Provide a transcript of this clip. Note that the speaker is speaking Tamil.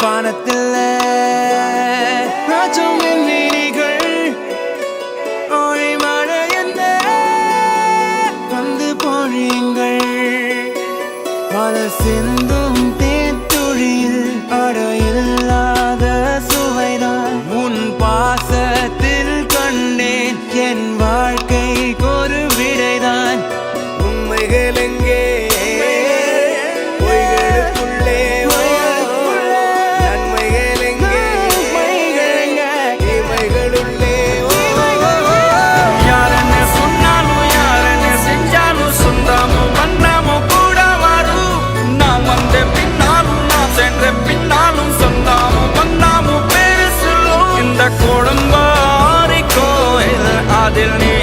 வானத்தில் ராஜம் விண்வெளிகள் ஒளி மழை என்ன வந்து பொழியுங்கள் மலர் சிந்தும் தேத்துழியில் அடையில்லாத சுவைதான் உன் பாசத்தில் கண்டேன் என் வாழ்க்கைக்கு ஒரு விடைதான் உண்மைகள் எங்கே கோடம்பாரி கோயில் அதில் நீ